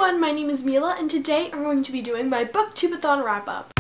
everyone, my name is Milla, and today I'm going to be doing my BookTubeAthon wrap-up.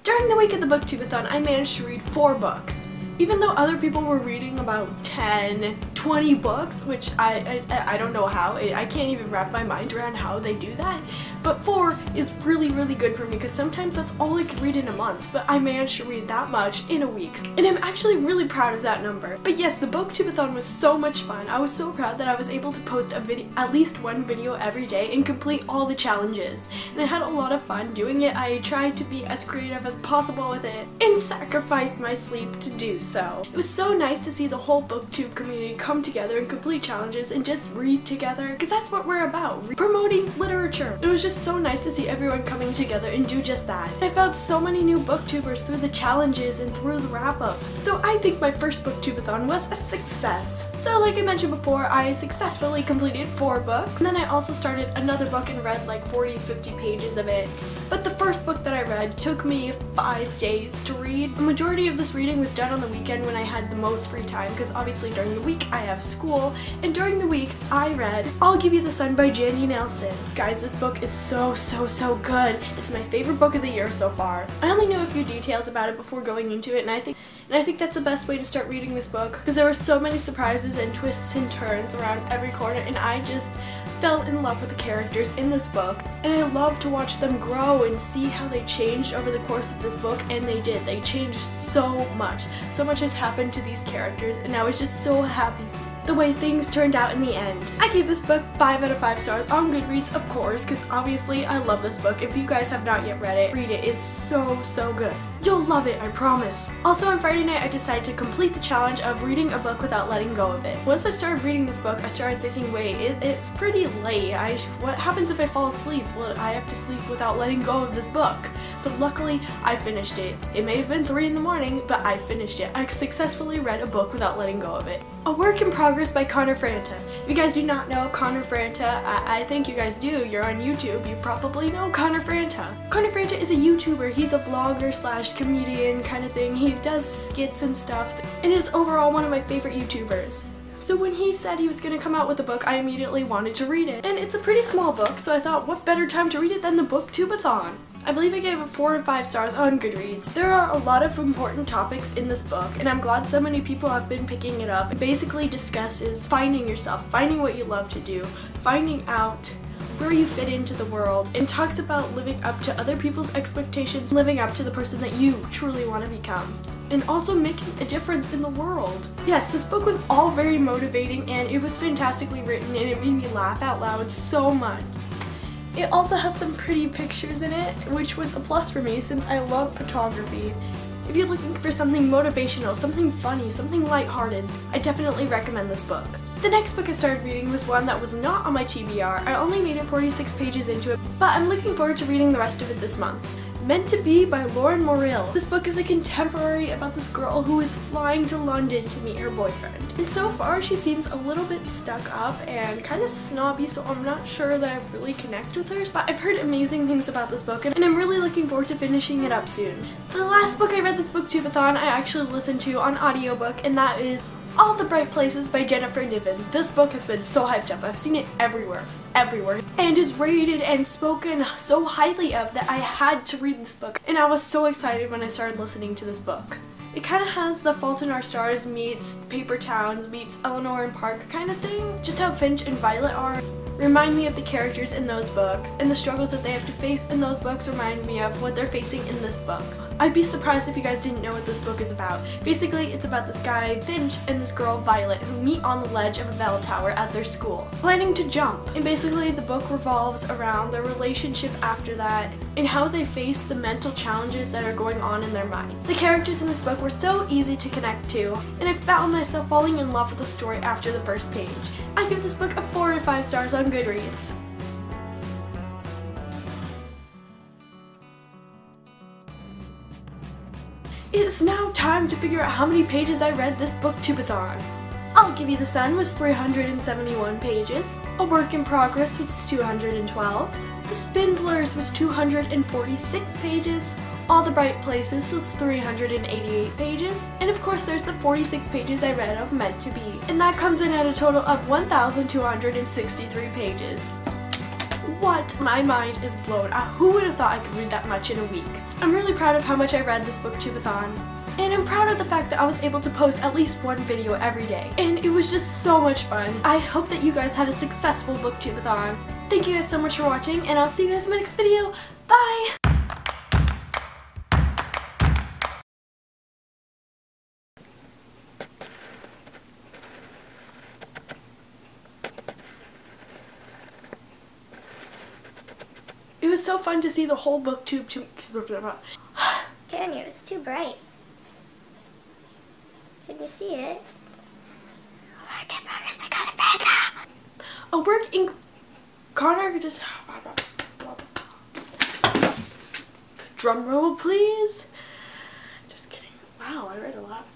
During the week of the BookTubeAthon, I managed to read 4 books. Even though other people were reading about 10, 20 books, which I don't know how, I can't even wrap my mind around how they do that, but 4 is really good for me because sometimes that's all I could read in a month, but I managed to read that much in a week, and I'm actually really proud of that number. But yes, the BookTubeAthon was so much fun. I was so proud that I was able to post at least one video every day and complete all the challenges, and I had a lot of fun doing it. I tried to be as creative as possible with it and sacrificed my sleep to do so. It was so nice to see the whole BookTube community come together and complete challenges and just read together, because that's what we're about, promoting literature. It was just so nice to see everyone coming together and do just that. I found so many new booktubers through the challenges and through the wrap-ups, so I think my first BookTubeAthon was a success. So like I mentioned before, I successfully completed 4 books, and then I also started another book and read like 40-50 pages of it. But the first book that I read took me 5 days to read. The majority of this reading was done on the weekend when I had the most free time, because obviously during the week I have school, and during the week I read I'll Give You the Sun by Jandy Nelson. Guys, this book is so good. It's my favorite book of the year so far. I only know a few details about it before going into it, and I think that's the best way to start reading this book, because there were so many surprises and twists and turns around every corner, and I just fell in love with the characters in this book, and I love to watch them grow and see how they changed over the course of this book, and they did. They changed so much. So much has happened to these characters, and I was just so happy the way things turned out in the end. I gave this book 5 out of 5 stars on Goodreads, of course, because obviously I love this book. If you guys have not yet read it, read it. It's so good. You'll love it, I promise. Also, on Friday night, I decided to complete the challenge of reading a book without letting go of it. Once I started reading this book, I started thinking, wait, it's pretty late. What happens if I fall asleep? Well, I have to sleep without letting go of this book. But luckily, I finished it. It may have been 3 in the morning, but I finished it. I successfully read a book without letting go of it. A Work in Progress by Connor Franta. If you guys do not know Connor Franta, I think you guys do. You're on YouTube. You probably know Connor Franta. Connor Franta is a YouTuber. He's a vlogger / comedian kind of thing. He does skits and stuff, and is overall one of my favorite YouTubers. So when he said he was going to come out with a book, I immediately wanted to read it. And it's a pretty small book, so I thought, what better time to read it than the BookTubeAthon? I believe I gave it 4 or 5 stars on Goodreads. There are a lot of important topics in this book, and I'm glad so many people have been picking it up. It basically discusses finding yourself, finding what you love to do, finding out where you fit into the world, and talks about living up to other people's expectations, living up to the person that you truly want to become, and also making a difference in the world. Yes, this book was all very motivating, and it was fantastically written, and it made me laugh out loud so much. It also has some pretty pictures in it, which was a plus for me since I love photography. If you're looking for something motivational, something funny, something lighthearted, I definitely recommend this book. The next book I started reading was one that was not on my TBR. I only made it 46 pages into it, but I'm looking forward to reading the rest of it this month. Meant to Be by Lauren Morrill. This book is a contemporary about this girl who is flying to London to meet her boyfriend. And so far she seems a little bit stuck up and kind of snobby, so I'm not sure that I really connect with her. But I've heard amazing things about this book, and I'm really looking forward to finishing it up soon. The last book I read this BookTubeAthon I actually listened to on audiobook, and that is All the Bright Places by Jennifer Niven. This book has been so hyped up. I've seen it everywhere, and is rated and spoken so highly of that I had to read this book, and I was so excited when I started listening to this book. It kind of has The Fault in Our Stars meets Paper Towns meets Eleanor and Park kind of thing. Just how Finch and Violet are remind me of the characters in those books, and the struggles that they have to face in those books remind me of what they're facing in this book. I'd be surprised if you guys didn't know what this book is about. Basically, it's about this guy, Finch, and this girl, Violet, who meet on the ledge of a bell tower at their school, planning to jump. And basically, the book revolves around their relationship after that, and how they face the mental challenges that are going on in their mind. The characters in this book were so easy to connect to, and I found myself falling in love with the story after the first page. I give this book a 4 out of 5 stars on Goodreads. It's now time to figure out how many pages I read this BookTubeAthon. I'll Give You the Sun was 371 pages, A Work in Progress was 212, The Spindlers was 246 pages, All the Bright Places was 388 pages, and of course there's the 46 pages I read of Meant to Be, and that comes in at a total of 1,263 pages. What? My mind is blown. Who would have thought I could read that much in a week? I'm really proud of how much I read this BookTubeAthon, and I'm proud of the fact that I was able to post at least one video every day, and it was just so much fun. I hope that you guys had a successful BookTubeAthon. Thank you guys so much for watching, and I'll see you guys in my next video. Bye! It was so fun to see the whole booktube Daniel, it's too bright. Can you see it? A work in Connor just drum roll please. Just kidding. Wow, I read a lot.